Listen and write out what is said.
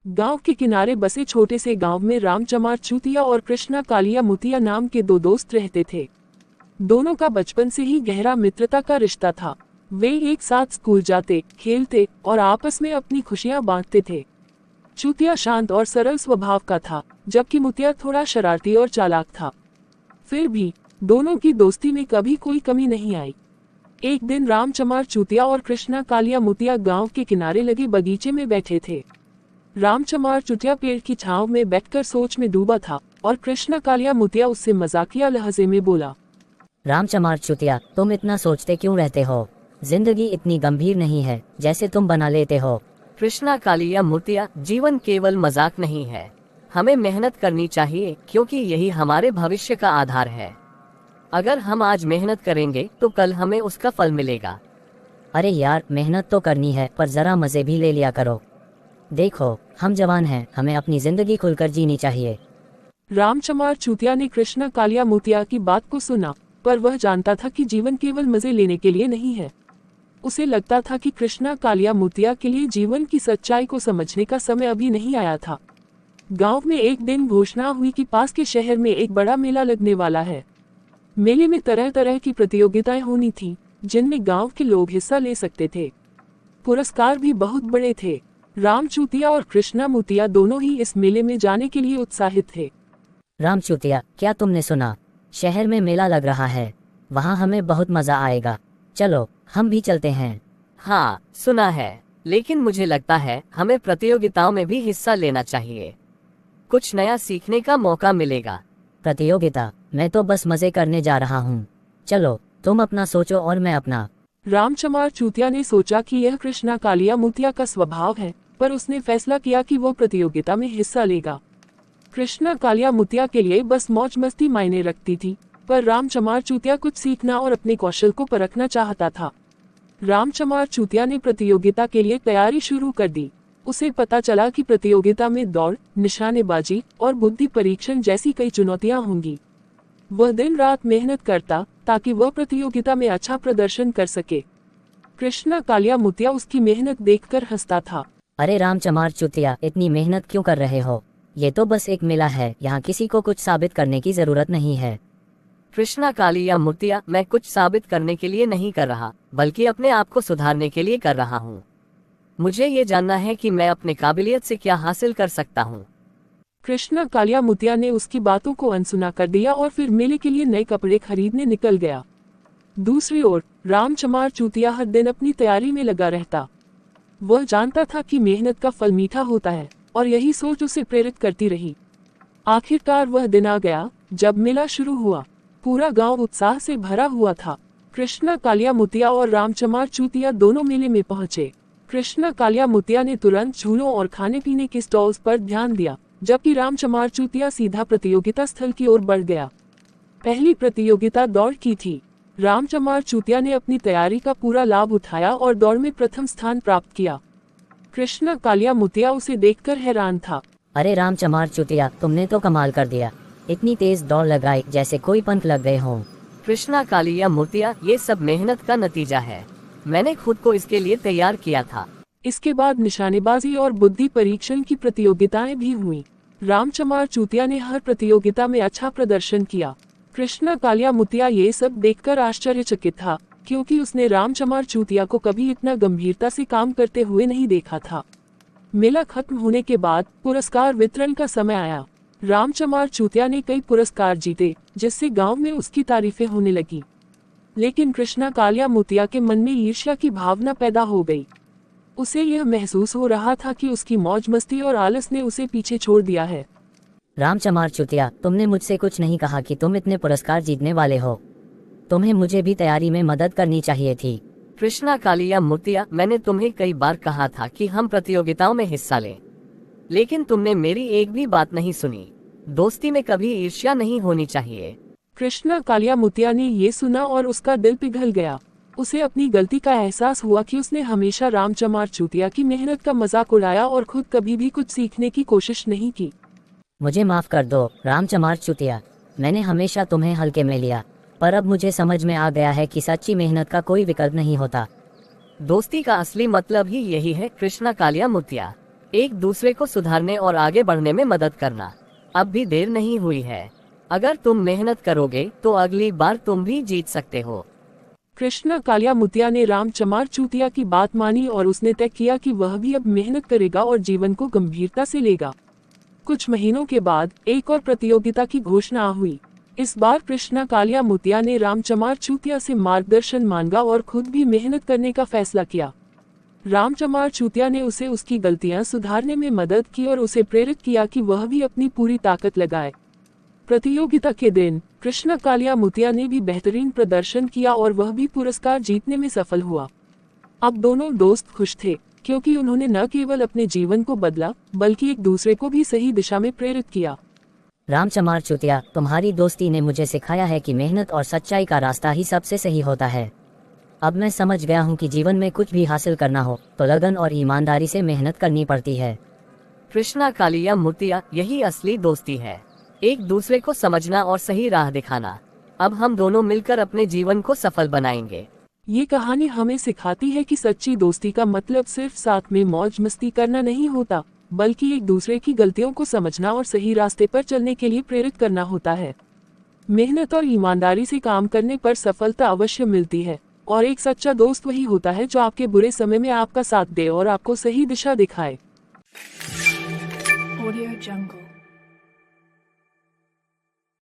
गांव के किनारे बसे छोटे से गांव में राम चमार चूतिया और कृष्णा कालिया मुतिया नाम के दो दोस्त रहते थे। दोनों का बचपन से ही गहरा मित्रता का रिश्ता था। वे एक साथ स्कूल जाते, खेलते और आपस में अपनी खुशियां बांटते थे। चूतिया शांत और सरल स्वभाव का था, जबकि मुतिया थोड़ा शरारती और चालाक था। फिर भी दोनों की दोस्ती में कभी कोई कमी नहीं आई। एक दिन राम चमार चूतिया और कृष्णा कालिया मुतिया गांव के किनारे लगे बगीचे में बैठे थे। राम चमार चूतिया पेड़ की छांव में बैठकर सोच में डूबा था और कृष्णा कालिया मुतिया उससे मजाकिया लहजे में बोला, राम चमार चूतिया, तुम इतना सोचते क्यों रहते हो? जिंदगी इतनी गंभीर नहीं है जैसे तुम बना लेते हो। कृष्णा कालिया मुतिया, जीवन केवल मजाक नहीं है। हमें मेहनत करनी चाहिए क्योंकि यही हमारे भविष्य का आधार है। अगर हम आज मेहनत करेंगे तो कल हमें उसका फल मिलेगा। अरे यार, मेहनत तो करनी है पर जरा मजे भी ले लिया करो। देखो, हम जवान हैं, हमें अपनी जिंदगी खुलकर जीनी चाहिए। राम चमार चूतिया ने कृष्णा कालिया मुतिया की बात को सुना, पर वह जानता था कि जीवन केवल मजे लेने के लिए नहीं है। उसे लगता था कि कृष्णा कालिया मुतिया के लिए जीवन की सच्चाई को समझने का समय अभी नहीं आया था। गांव में एक दिन घोषणा हुई कि पास के शहर में एक बड़ा मेला लगने वाला है। मेले में तरह तरह की प्रतियोगिताएं होनी थी, जिनमें गांव के लोग हिस्सा ले सकते थे। पुरस्कार भी बहुत बड़े थे। राम चूतिया और कृष्णा मुतिया दोनों ही इस मेले में जाने के लिए उत्साहित थे। राम चूतिया, क्या तुमने सुना? शहर में मेला लग रहा है, वहाँ हमें बहुत मजा आएगा। चलो, हम भी चलते हैं। हाँ, सुना है, लेकिन मुझे लगता है हमें प्रतियोगिताओं में भी हिस्सा लेना चाहिए। कुछ नया सीखने का मौका मिलेगा। प्रतियोगिता? मैं तो बस मजे करने जा रहा हूँ। चलो, तुम अपना सोचो और मैं अपना। राम चमार चूतिया ने सोचा कि यह कृष्णा कालिया मुतिया का स्वभाव है, पर उसने फैसला किया कि वह प्रतियोगिता में हिस्सा लेगा। कृष्णा कालिया मुतिया के लिए बस मौज मस्ती मायने रखती थी, पर राम चमार चूतिया कुछ सीखना और अपने कौशल को परखना चाहता था। राम चमार चूतिया ने प्रतियोगिता के लिए तैयारी शुरू कर दी। उसे पता चला कि प्रतियोगिता में दौड़, निशानेबाजी और बुद्धि परीक्षण जैसी कई चुनौतियां होंगी। वह दिन रात मेहनत करता ताकि वह प्रतियोगिता में अच्छा प्रदर्शन कर सके। कृष्णा कालिया मुतिया उसकी मेहनत देखकर हंसता था। अरे राम चमार चूतिया, इतनी मेहनत क्यों कर रहे हो? ये तो बस एक मेला है, यहाँ किसी को कुछ साबित करने की जरूरत नहीं है। कृष्णा कालिया मुतिया, मैं कुछ साबित करने के लिए नहीं कर रहा, बल्कि अपने आप को सुधारने के लिए कर रहा हूँ। मुझे ये जानना है कि मैं अपने काबिलियत से क्या हासिल कर सकता हूँ। कृष्णा कालिया मुतिया ने उसकी बातों को अनसुना कर दिया और फिर मेले के लिए नए कपड़े खरीदने निकल गया। दूसरी ओर राम चमार चूतिया हर दिन अपनी तैयारी में लगा रहता। वह जानता था कि मेहनत का फल मीठा होता है और यही सोच उसे प्रेरित करती रही। आखिरकार वह दिन आ गया जब मेला शुरू हुआ। पूरा गांव उत्साह से भरा हुआ था। कृष्णा कालिया मुतिया और राम चमार चूतिया दोनों मेले में पहुंचे। कृष्णा कालिया मुतिया ने तुरंत झूलों और खाने पीने के स्टॉल्स पर ध्यान दिया, जबकि राम चमार चूतिया सीधा प्रतियोगिता स्थल की ओर बढ़ गया। पहली प्रतियोगिता दौड़ की थी। राम चमार चूतिया ने अपनी तैयारी का पूरा लाभ उठाया और दौड़ में प्रथम स्थान प्राप्त किया। कृष्णा कालिया मुतिया उसे देखकर हैरान था। अरे राम चमार चूतिया, तुमने तो कमाल कर दिया। इतनी तेज दौड़ लगाई जैसे कोई पंख लग गए हों। कृष्णा कालिया मुतिया, ये सब मेहनत का नतीजा है। मैंने खुद को इसके लिए तैयार किया था। इसके बाद निशानेबाजी और बुद्धि परीक्षण की प्रतियोगिताएं भी हुई। राम चमार चूतिया ने हर प्रतियोगिता में अच्छा प्रदर्शन किया। कृष्णा कालिया मुतिया ये सब देखकर आश्चर्यचकित था, क्योंकि उसने राम चमार चूतिया को कभी इतना गंभीरता से काम करते हुए नहीं देखा था। मेला खत्म होने के बाद पुरस्कार वितरण का समय आया। राम चमार चूतिया ने कई पुरस्कार जीते, जिससे गांव में उसकी तारीफें होने लगी। लेकिन कृष्णा कालिया मुतिया के मन में ईर्ष्या की भावना पैदा हो गई। उसे यह महसूस हो रहा था कि उसकी मौज मस्ती और आलस ने उसे पीछे छोड़ दिया है। राम चमार चूतिया, तुमने मुझसे कुछ नहीं कहा कि तुम इतने पुरस्कार जीतने वाले हो। तुम्हें मुझे भी तैयारी में मदद करनी चाहिए थी। कृष्णा कालिया मुतिया, मैंने तुम्हें कई बार कहा था कि हम प्रतियोगिताओं में हिस्सा लें, लेकिन तुमने मेरी एक भी बात नहीं सुनी। दोस्ती में कभी ईर्ष्या नहीं होनी चाहिए। कृष्णा कालिया मुतिया ने ये सुना और उसका दिल पिघल गया। उसे अपनी गलती का एहसास हुआ कि उसने हमेशा राम चमार चूतिया की मेहनत का मजाक उड़ाया और खुद कभी भी कुछ सीखने की कोशिश नहीं की। मुझे माफ कर दो राम चमार चूतिया, मैंने हमेशा तुम्हें हल्के में लिया, पर अब मुझे समझ में आ गया है कि सच्ची मेहनत का कोई विकल्प नहीं होता। दोस्ती का असली मतलब ही यही है कृष्णा कालिया मुतिया। एक दूसरे को सुधारने और आगे बढ़ने में मदद करना। अब भी देर नहीं हुई है। अगर तुम मेहनत करोगे तो अगली बार तुम भी जीत सकते हो। कृष्णा कालिया मुतिया ने राम चमार चूतिया की बात मानी और उसने तय किया कि वह भी अब मेहनत करेगा और जीवन को गंभीरता से लेगा। कुछ महीनों के बाद एक और प्रतियोगिता की घोषणा हुई। इस बार कृष्णा कालिया मुतिया ने राम चमार चूतिया से मार्गदर्शन मांगा और खुद भी मेहनत करने का फैसला किया। राम चमार चूतिया ने उसे उसकी गलतियां सुधारने में मदद की और उसे प्रेरित किया कि वह भी अपनी पूरी ताकत लगाए। प्रतियोगिता के दिन कृष्णा कालिया मुतिया ने भी बेहतरीन प्रदर्शन किया और वह भी पुरस्कार जीतने में सफल हुआ। अब दोनों दोस्त खुश थे क्योंकि उन्होंने न केवल अपने जीवन को बदला बल्कि एक दूसरे को भी सही दिशा में प्रेरित किया। राम चमार चूतिया, तुम्हारी दोस्ती ने मुझे सिखाया है कि मेहनत और सच्चाई का रास्ता ही सबसे सही होता है। अब मैं समझ गया हूँ कि जीवन में कुछ भी हासिल करना हो तो लगन और ईमानदारी से मेहनत करनी पड़ती है। कृष्णा कालिया मुतिया, यही असली दोस्ती है, एक दूसरे को समझना और सही राह दिखाना। अब हम दोनों मिलकर अपने जीवन को सफल बनाएंगे। ये कहानी हमें सिखाती है कि सच्ची दोस्ती का मतलब सिर्फ साथ में मौज मस्ती करना नहीं होता बल्कि एक दूसरे की गलतियों को समझना और सही रास्ते पर चलने के लिए प्रेरित करना होता है। मेहनत और ईमानदारी से काम करने पर सफलता अवश्य मिलती है और एक सच्चा दोस्त वही होता है जो आपके बुरे समय में आपका साथ दे और आपको सही दिशा दिखाए। Audio Jungle।